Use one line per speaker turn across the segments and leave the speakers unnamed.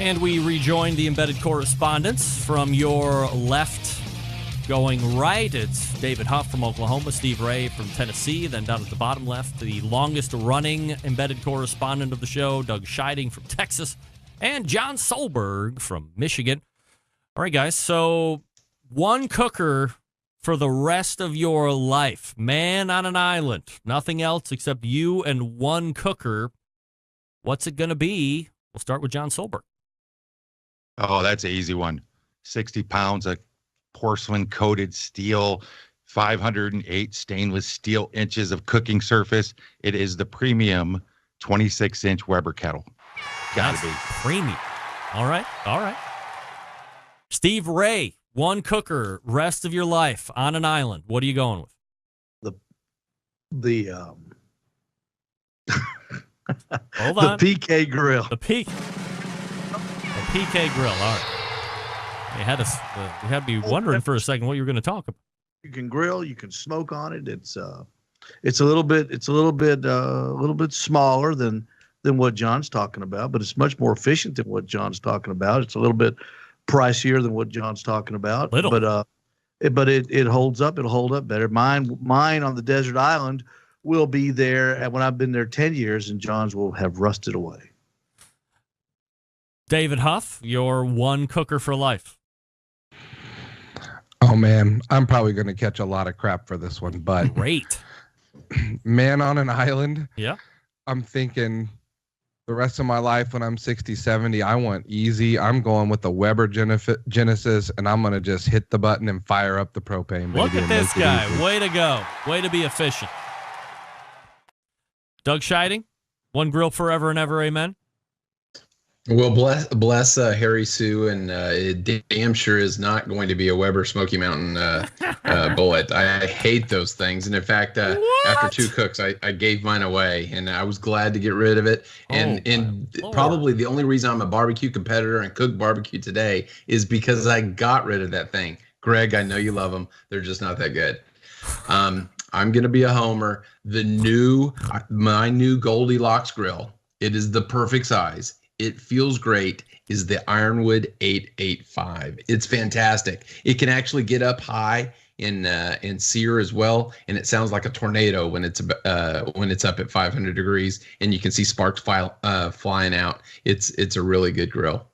And we rejoin the embedded correspondents. From your left going right, it's David Huff from Oklahoma, Steve Ray from Tennessee. Then down at the bottom left, the longest running embedded correspondent of the show, Doug Scheiding from Texas, and John Solberg from Michigan. All right, guys, so one cooker for the rest of your life. Man on an island. Nothing else except you and one cooker. What's it going to be? We'll start with John Solberg.
Oh, that's an easy one. 60 pounds of porcelain-coated steel, 508 stainless steel inches of cooking surface. It is the premium 26-inch Weber kettle. Gotta be.
Premium. All right. Steve Ray, one cooker, rest of your life on an island. What are you going with? Hold on.
The PK grill.
The PK grill. All right. You had to be wondering for a second what you were going to talk about.
You can grill. You can smoke on it. It's a little bit smaller than what John's talking about, but it's much more efficient than what John's talking about. It's a little bit pricier than what John's talking about. But it holds up. It'll hold up better. Mine on the desert island will be there when I've been there 10 years, and John's will have rusted away.
David Huff, your one cooker for life.
Oh, man, I'm probably going to catch a lot of crap for this one, but
great.
Man on an island.
Yeah.
I'm thinking the rest of my life when I'm 60, 70, I want easy. I'm going with the Weber Genesis, and I'm going to just hit the button and fire up the propane.
Look at this guy. Way to go. Way to be efficient. Doug Scheiding, one grill forever and ever, amen.
Well, bless Harry Sue, and it damn sure is not going to be a Weber Smoky Mountain bullet. I hate those things, and in fact, after two cooks, I gave mine away, and I was glad to get rid of it. And probably the only reason I'm a barbecue competitor and cook barbecue today is because I got rid of that thing. Greg, I know you love them; they're just not that good. I'm gonna be a homer. My new Goldilocks grill. It is the perfect size. It feels great, is the Ironwood 885. It's fantastic. It can actually get up high in sear as well, and it sounds like a tornado when it's up at 500 degrees, and you can see sparks flying out. It's a really good grill.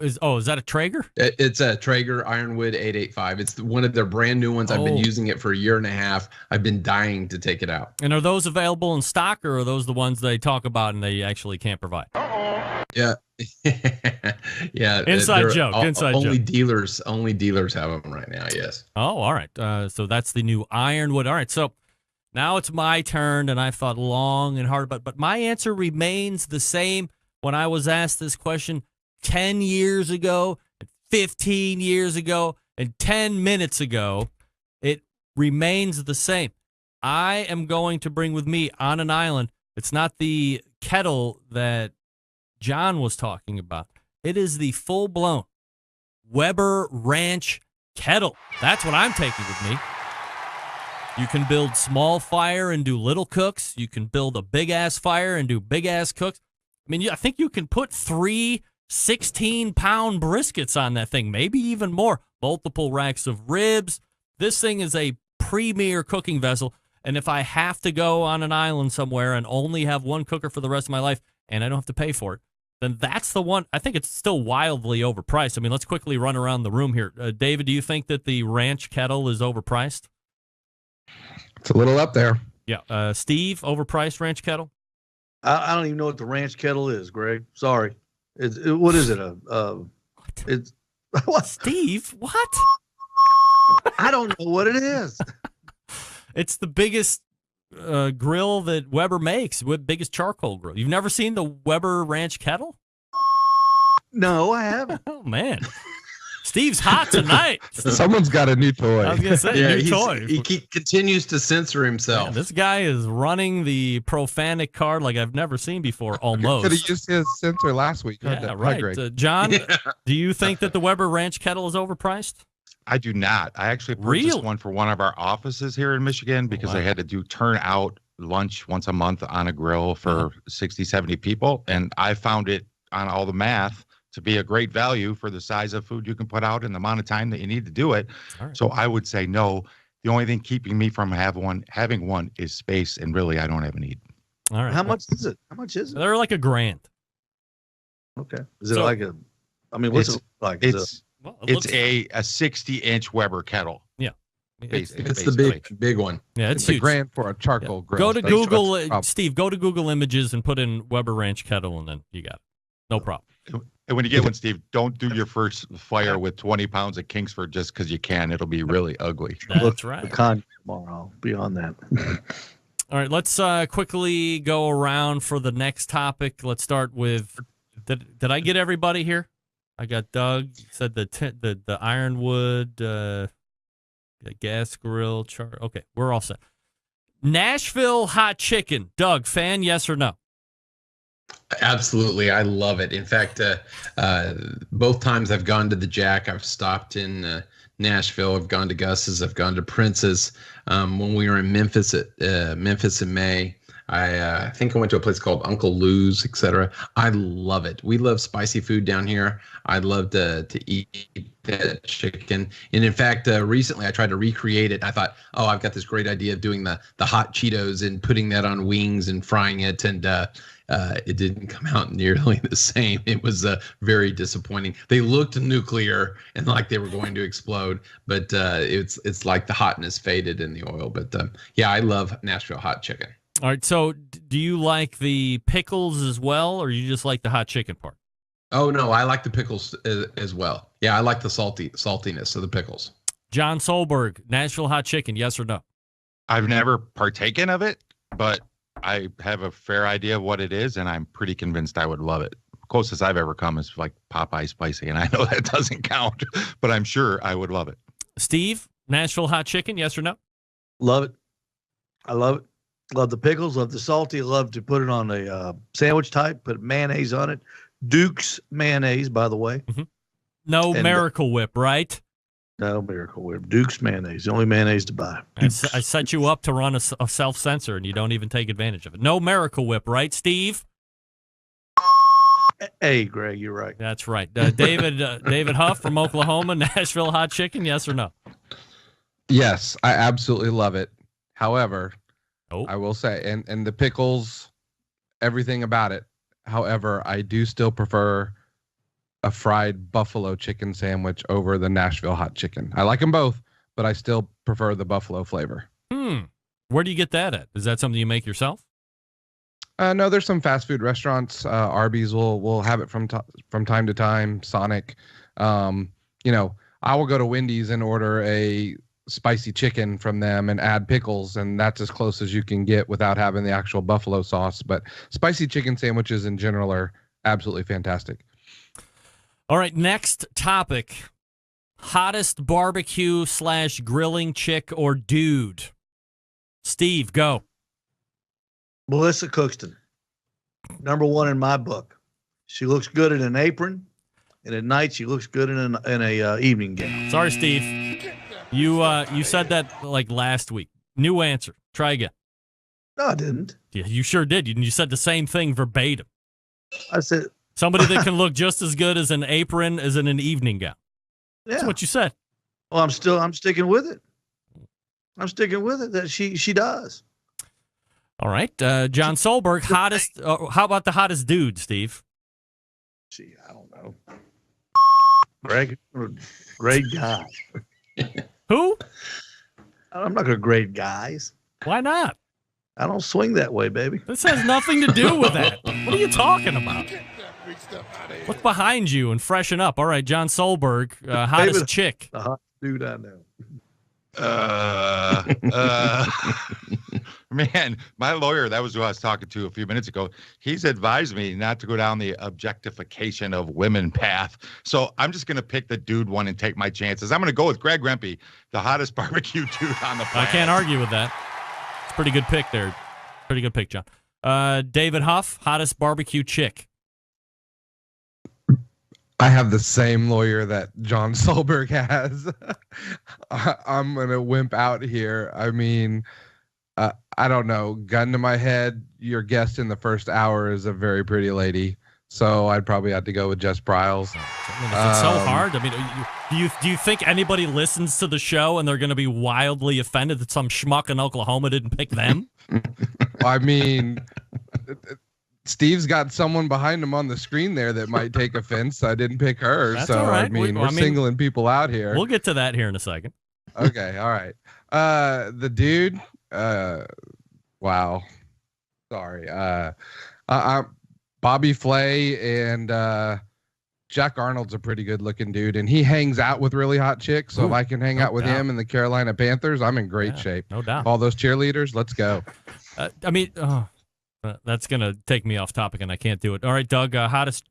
Is that a Traeger?
It's a Traeger Ironwood 885. It's one of their brand new ones. I've been using it for a year and a half. I've been dying to take it out.
And are those available in stock, or are those the ones they talk about and they actually can't provide?
Yeah. Yeah.
Inside joke.
Only dealers have them right now. Yes.
Oh, all right. So that's the new Ironwood. All right. So now it's my turn, and I've thought long and hard, but my answer remains the same when I was asked this question 10 years ago, 15 years ago, and 10 minutes ago. It remains the same. I am going to bring with me on an island. It's not the kettle that John was talking about. It is the full-blown Weber Ranch kettle. That's what I'm taking with me. You can build small fire and do little cooks. You can build a big-ass fire and do big-ass cooks. I mean, I think you can put 3 16-pound briskets on that thing, maybe even more. Multiple racks of ribs. This thing is a premier cooking vessel, and if I have to go on an island somewhere and only have one cooker for the rest of my life and I don't have to pay for it, then that's the one. I think it's still wildly overpriced. I mean, let's quickly run around the room here. David, do you think that the ranch kettle is overpriced?
It's a little up there.
Yeah. Steve, overpriced ranch kettle?
I don't even know what the ranch kettle is, Greg. Sorry. What is it? It's what?
Steve, what?
I don't know what it is.
It's the biggest grill that Weber makes, biggest charcoal grill. You've never seen the Weber Ranch kettle?
No, I haven't.
Oh, man. Steve's hot tonight.
Someone's got a new toy.
I was going to say, new toy.
He continues to censor himself.
Man, this guy is running the profanic card like I've never seen before, almost.
Could have used his censor last week.
Yeah, right. John, do you think that the Weber Ranch kettle is overpriced?
I do not. I actually purchased one for one of our offices here in Michigan because I had to do turnout lunch once a month on a grill for 60, 70 people. And I found it on all the math to be a great value for the size of food you can put out and the amount of time that you need to do it.
Right.
So I would say no. The only thing keeping me from having one is space, and really, I don't have a need.
All right.
How much is it? How much is it?
They're like $1,000.
Okay. Is it like a? I mean, what's it like?
It's
Well,
it's a 60-inch Weber kettle.
Yeah.
Basically.
It's the big one.
Yeah, it's
a
huge.
grand for a charcoal grill.
Go to
That's
Google,
the problem.
Steve. Go to Google Images and put in Weber Ranch kettle, and then you got it. No problem.
And when you get one, Steve, don't do your first fire with 20 pounds of Kingsford just because you can. It'll be really ugly.
That's right.
The con tomorrow. Beyond that.
All right, let's quickly go around for the next topic. Let's start with. Did I get everybody here? I got Doug. Said the ironwood, gas grill. Okay, we're all set. Nashville Hot Chicken. Doug, fan? Yes or no?
Absolutely. I love it. In fact, both times I've gone to the Jack, I've stopped in Nashville. I've gone to Gus's. I've gone to Prince's. When we were in Memphis in May, I think I went to a place called Uncle Lou's, etc. I love it. We love spicy food down here. I love to eat that chicken. And in fact, recently I tried to recreate it. I thought, oh, I've got this great idea of doing the hot Cheetos and putting that on wings and frying it. And it didn't come out nearly the same. It was very disappointing. They looked nuclear and like they were going to explode, but it's like the hotness faded in the oil. But yeah, I love Nashville Hot Chicken.
All right, so do you like the pickles as well, or you just like the hot chicken part?
Oh, no, I like the pickles as well. Yeah, I like the saltiness of the pickles.
John Solberg, Nashville Hot Chicken, yes or no?
I've never partaken of it, but I have a fair idea of what it is, and I'm pretty convinced I would love it. Closest I've ever come is like Popeye spicy, and I know that doesn't count, but I'm sure I would love it.
Steve, Nashville Hot Chicken, yes or no?
Love it. I love it. Love the pickles. Love the salty. Love to put it on a sandwich type. Put mayonnaise on it. Duke's mayonnaise, by the way.
Mm-hmm. No Miracle Whip, right?
No Miracle Whip. Duke's mayonnaise. The only mayonnaise to buy.
I set you up to run a self-censor, and you don't even take advantage of it. No Miracle Whip, right, Steve?
Hey, Greg, you're right.
That's right. David Huff from Oklahoma, Nashville Hot Chicken, yes or no?
Yes, I absolutely love it. However,
Oh.
I will say, and the pickles, everything about it. However, I do still prefer a fried buffalo chicken sandwich over the Nashville Hot Chicken. I like them both, but I still prefer the buffalo flavor.
Where do you get that at? Is that something you make yourself?
No, there's some fast food restaurants. Arby's will have it from time to time. Sonic, I will go to Wendy's and order a spicy chicken from them and add pickles, and that's as close as you can get without having the actual buffalo sauce. But spicy chicken sandwiches in general are absolutely fantastic.
All right, next topic. Hottest barbecue / grilling chick or dude? Steve, go.
Melissa Cookston. Number one in my book. She looks good in an apron, and at night she looks good in a evening gown.
Sorry, Steve. You said that like last week. New answer. Try again.
No, I didn't.
Yeah, you sure did. You said the same thing verbatim.
I said
somebody that can look just as good as an apron as in an evening gown.
Yeah.
That's what you said.
Well, I'm sticking with it. I'm sticking with it that she does.
All right, John Solberg, hottest. How about the hottest dude, Steve?
Gee, I don't know. Greg, great guy.
Who?
I'm not going to grade guys.
Why not?
I don't swing that way, baby.
This has nothing to do with that. What are you talking about? Look behind you and freshen up. All right, John Solberg, hottest
David,
chick.
The hot dude I know.
Man, my lawyer, that was who I was talking to a few minutes ago. He's advised me not to go down the objectification of women path. So I'm just going to pick the dude one and take my chances. I'm going to go with Greg Rempe, the hottest barbecue dude on the planet.
I can't argue with that. It's a pretty good pick there. Pretty good pick, John. David Huff, hottest barbecue chick.
I have the same lawyer that John Solberg has. I'm going to wimp out here. I mean, I don't know. Gun to my head, your guest in the first hour is a very pretty lady. So I'd probably have to go with Jess Pryles.
I mean, is it so hard? I mean, do you think anybody listens to the show and they're going to be wildly offended that some schmuck in Oklahoma didn't pick them?
I mean, Steve's got someone behind him on the screen there that might take offense. I didn't pick her.
That's
so,
all right.
I mean, we're singling people out here.
We'll get to that here in a second.
Okay. All right. The dude, wow. Sorry. Bobby Flay and Jack Arnold's a pretty good looking dude, and he hangs out with really hot chicks. So if I can hang out with him and the Carolina Panthers, I'm in great shape.
No doubt.
All those cheerleaders, let's go.
I mean, that's gonna take me off topic, and I can't do it. All right, Doug, hottest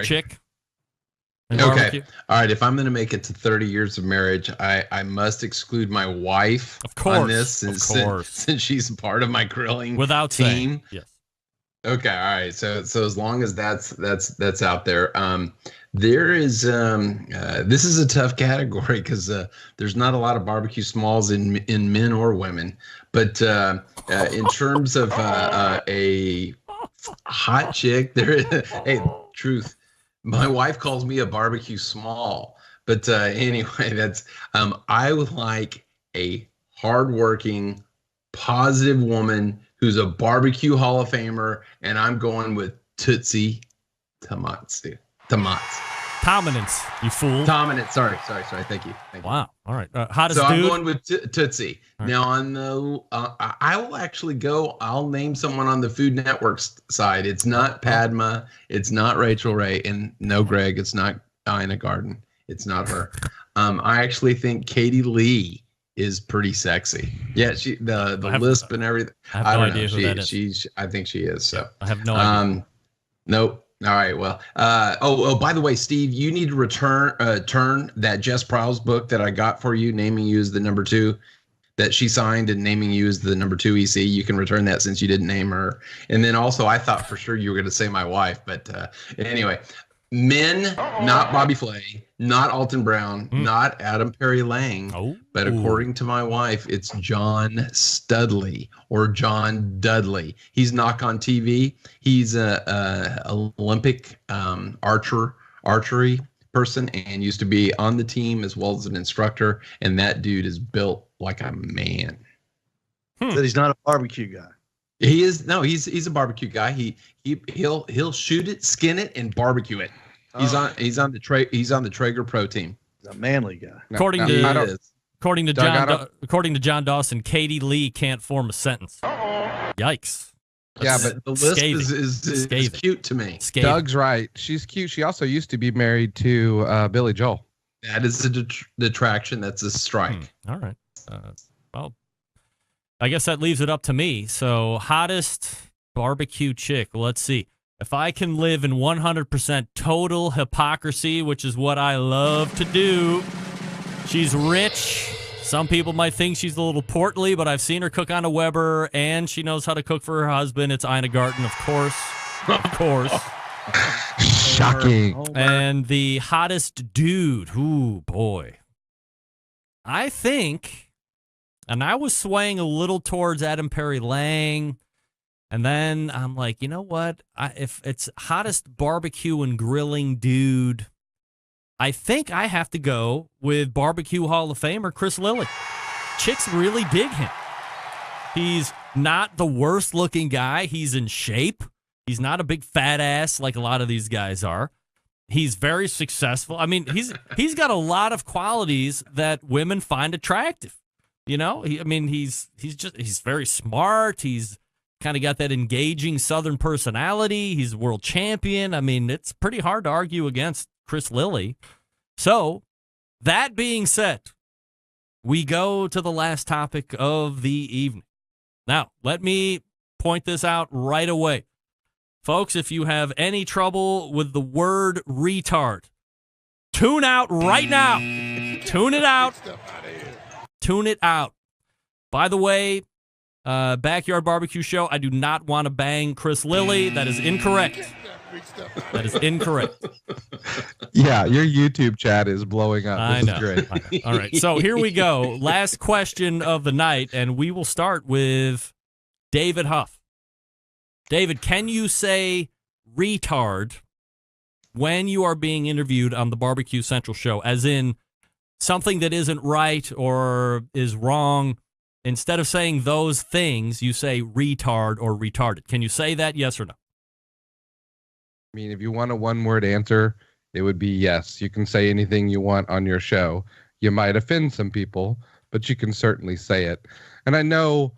chick.
Okay. All right. If I'm going to make it to 30 years of marriage, I must exclude my wife on this since she's a part of my grilling
without
team.
Saying, yes.
Okay. All right. So as long as that's out there, there is this is a tough category because there's not a lot of barbecue smalls in men or women, but in terms of a hot chick, hey, truth. My wife calls me a barbecue small, but anyway, that's I would like a hardworking, positive woman who's a barbecue Hall of Famer, and I'm going with Tootsie Tomatsu.
Dominance, you fool.
Dominance. Sorry. Thank you.
Wow. All right. Hottest
dude.
So
I'm going with Tootsie. Right. Now on the, I will actually go. I'll name someone on the Food Network side. It's not Padma. It's not Rachel Ray, and no Greg. It's not Ina Garden. It's not her. I actually think Katie Lee is pretty sexy. Yeah, the lisp and everything.
I have no idea who that is.
I think she is. So
I have no idea.
Nope. All right. Well, by the way, Steve, you need to turn that Jess Pryles book that I got for you, naming you as the number 2 that she signed and naming you as the number 2 EC. You can return that since you didn't name her. And then also, I thought for sure you were going to say my wife, but anyway, men, not Bobby Flay, not Alton Brown, not Adam Perry Lang, but according to my wife, it's John Studley or John Dudley. He's Knock on TV. He's a Olympic archery person and used to be on the team as well as an instructor. And that dude is built like a man.
That he's not a barbecue guy.
He is. No, he's a barbecue guy. He'll shoot it, skin it, and barbecue it. He's on the Traeger Pro team.
He's a manly guy.
According to John Dawson, Katie Lee can't form a sentence. Yikes.
But the list is cute to me.
Doug's right. She's cute. She also used to be married to Billy Joel.
That is a detraction. That's a strike.
All right. Well, I guess that leaves it up to me. So, hottest barbecue chick. Let's see. If I can live in 100% total hypocrisy, which is what I love to do, she's rich. Some people might think she's a little portly, but I've seen her cook on a Weber, and she knows how to cook for her husband. It's Ina Garten, of course. Of course.
Shocking.
And the hottest dude. Ooh, boy. I think, and I was swaying a little towards Adam Perry Lang, and then I'm like, you know what? If it's hottest barbecue and grilling dude, I think I have to go with Barbecue Hall of Famer Chris Lilly. Chicks really dig him. He's not the worst looking guy. He's in shape. He's not a big fat ass like a lot of these guys are. He's very successful. I mean, he's got a lot of qualities that women find attractive. You know, he's very smart. He's kind of got that engaging Southern personality. He's a world champion. I mean, it's pretty hard to argue against Chris Lilly. So, that being said, we go to the last topic of the evening. Now, let me point this out right away. Folks, if you have any trouble with the word retard, tune out right now. Tune it out. Tune it out. By the way, Backyard Barbecue Show, I do not want to bang Chris Lilly. That is incorrect. That is incorrect.
Yeah, your YouTube chat is blowing up.
I know.
Great.
All right, so here we go. Last question of the night, and we will start with David Huff. David, can you say retard when you are being interviewed on the Barbecue Central show, as in something that isn't right or is wrong, instead of saying those things, you say retard or retarded. Can you say that, yes or no?
I mean, if you want a one-word answer, it would be yes. You can say anything you want on your show. You might offend some people, but you can certainly say it. And I know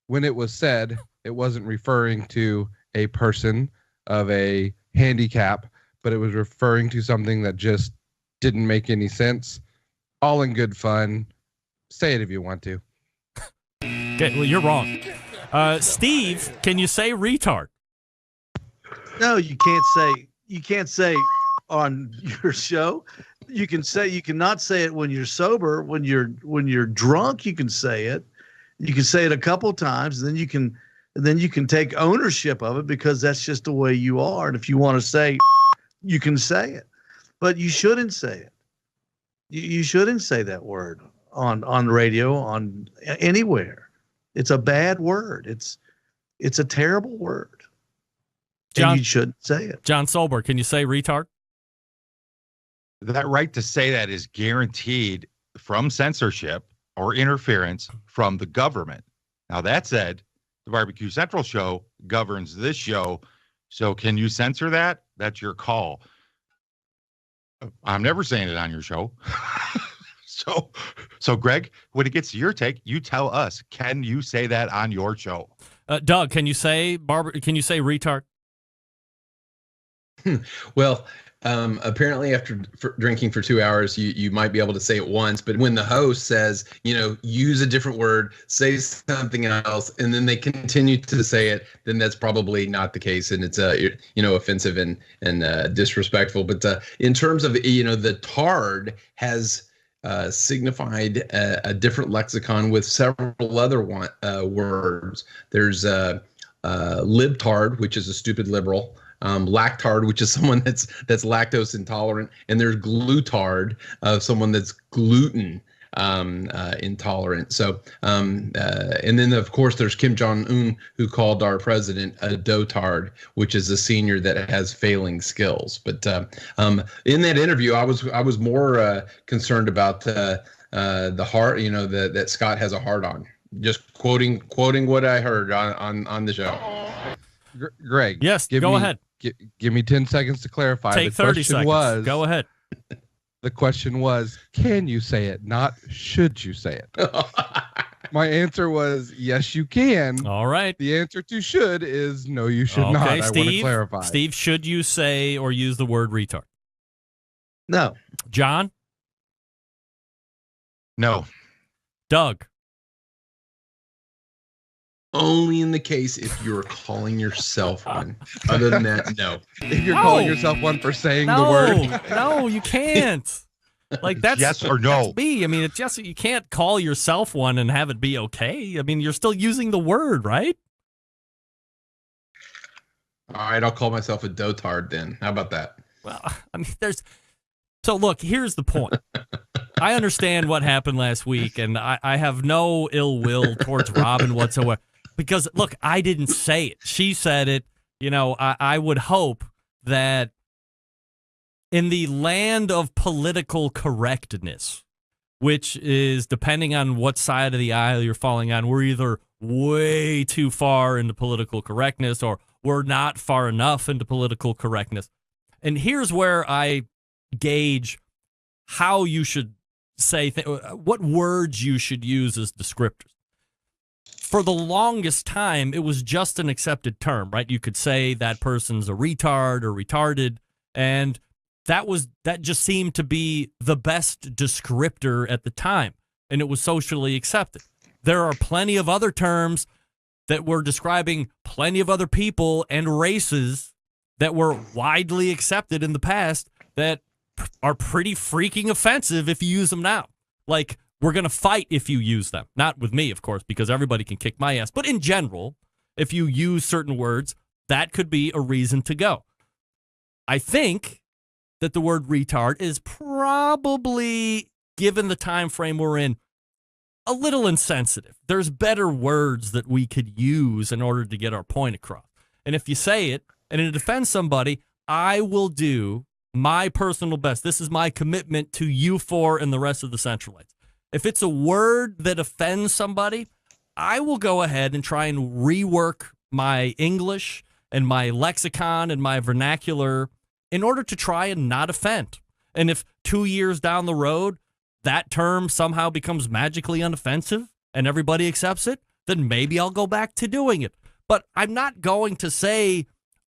when it was said, it wasn't referring to a person of a handicap, but it was referring to something that just didn't make any sense. All in good fun. Say it if you want to.
Okay, well, you're wrong. Steve, can you say retard?
No, you can't say on your show. You cannot say it when you're sober. When you're drunk, you can say it. You can say it a couple times, and then you can take ownership of it because that's just the way you are. And if you want to say, you can say it, but you shouldn't say it. You shouldn't say that word on radio, on anywhere. It's a bad word. It's a terrible word.
John,
and you shouldn't say it.
John Solberg, can you say retard?
That right to say that is guaranteed from censorship or interference from the government. Now, that said, the Barbecue Central show governs this show. So can you censor that? That's your call. I'm never saying it on your show. So Greg, when it gets to your take, you tell us, can you say that on your show?
Doug, can you say retard?
Well, apparently after drinking for 2 hours, you might be able to say it once, but when the host says, use a different word, say something else, and then they continue to say it, then that's probably not the case, and it's offensive and disrespectful. But in terms of the tard has signified a different lexicon with several other words. There's libtard, which is a stupid liberal. Lactard, which is someone that's lactose intolerant, and there's glutard, someone that's gluten intolerant. So, and then of course there's Kim Jong-un, who called our president a dotard, which is a senior that has failing skills. But in that interview, I was more concerned about the heart, that Scott has a heart on. Just quoting what I heard on the show.
Greg,
yes, go ahead.
Give me 10 seconds to clarify.
Take 30 seconds. Go ahead.
The question was, can you say it? Not should you say it? My answer was, yes, you can.
All right.
The answer to should is no, you should not. I want to clarify.
Steve, should you say or use the word retard?
No.
John?
No.
Doug?
Only in the case if you're calling yourself one. Other than that, no.
If you're calling yourself one for saying the word.
No, you can't. Like that's
yes or no.
That's me. I mean, it's just you can't call yourself one and have it be okay. I mean, you're still using the word, right?
All right, I'll call myself a dotard then. How about that?
Well, I mean, so look, here's the point. I understand what happened last week, and I have no ill will towards Robin whatsoever. Because, look, I didn't say it. She said it. I would hope that in the land of political correctness, which is depending on what side of the aisle you're falling on, we're either way too far into political correctness or we're not far enough into political correctness. And here's where I gauge how you should say, what words you should use as descriptors. For the longest time, it was just an accepted term, right? You could say that person's a retard or retarded, and that just seemed to be the best descriptor at the time, and it was socially accepted. There are plenty of other terms that were describing plenty of other people and races that were widely accepted in the past that are pretty freaking offensive if you use them now. Like, we're going to fight if you use them. Not with me, of course, because everybody can kick my ass. But in general, if you use certain words, that could be a reason to go. I think that the word retard is probably, given the time frame we're in, a little insensitive. There's better words that we could use in order to get our point across. And if you say it and it offends somebody, I will do my personal best. This is my commitment to you four and the rest of the Centralites. If it's a word that offends somebody, I will go ahead and try and rework my English and my lexicon and my vernacular in order to try and not offend. And if 2 years down the road, that term somehow becomes magically unoffensive and everybody accepts it, then maybe I'll go back to doing it. But I'm not going to say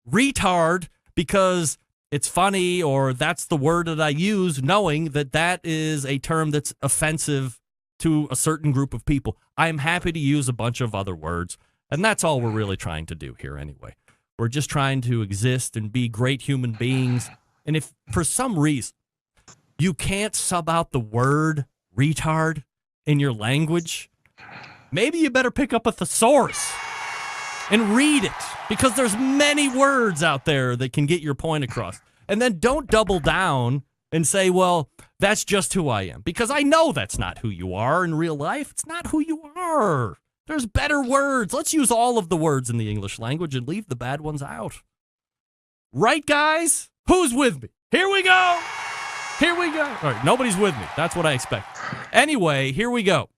retard because it's funny or that's the word that I use, knowing that that is a term that's offensive to a certain group of people. I'm happy to use a bunch of other words, and that's all we're really trying to do here anyway. We're just trying to exist and be great human beings. And if for some reason you can't sub out the word retard in your language, maybe you better pick up a thesaurus and read it, because there's many words out there that can get your point across. And then don't double down and say, well, that's just who I am, because I know that's not who you are in real life. It's not who you are. There's better words. Let's use all of the words in the English language and leave the bad ones out. Right, guys? Who's with me? Here we go. Here we go. All right, nobody's with me. That's what I expect. Anyway, here we go.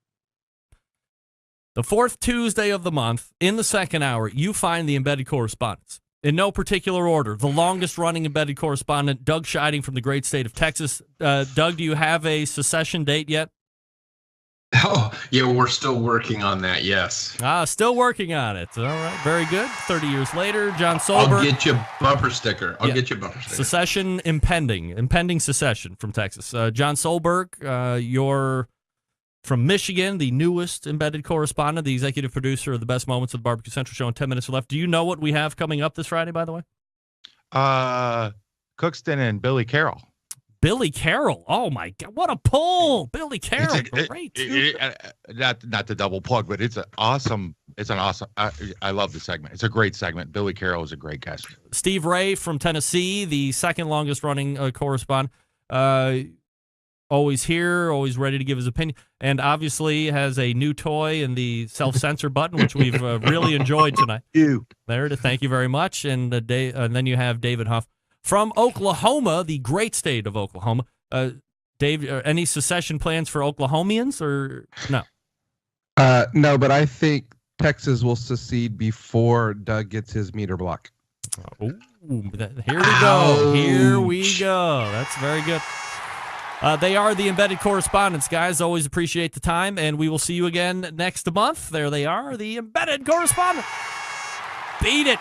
The fourth Tuesday of the month, in the second hour, you find the embedded correspondents. In no particular order, the longest-running embedded correspondent, Doug Scheiding from the great state of Texas. Doug, do you have a secession date yet?
Oh, yeah, we're still working on that, yes.
Still working on it. All right, very good. 30 years later, John Solberg.
I'll get you a bumper sticker. Get you a bumper sticker.
Secession impending secession from Texas. John Solberg, you're from Michigan, the newest embedded correspondent, the executive producer of the Best Moments of the Barbecue Central Show, and 10 minutes left. Do you know what we have coming up this Friday, by the way?
Cookston and Billy Carroll.
Billy Carroll. Oh, my God. What a pull. Billy Carroll. Great.
Not the double plug, but it's an awesome, I love the segment. It's a great segment. Billy Carroll is a great guest.
Steve Ray from Tennessee, the second longest running correspondent. Always here, always ready to give his opinion, and obviously has a new toy in the self-censor button, which we've really enjoyed tonight. There it is. Thank you very much. And then you have David Huff from Oklahoma, the great state of Oklahoma. Dave, any secession plans for Oklahomians or no?
No, but I think Texas will secede before Doug gets his meter block.
Here we go. Here we go. That's very good. They are the embedded correspondents, guys. Always appreciate the time, and we will see you again next month. There they are, the embedded correspondent. Beat it.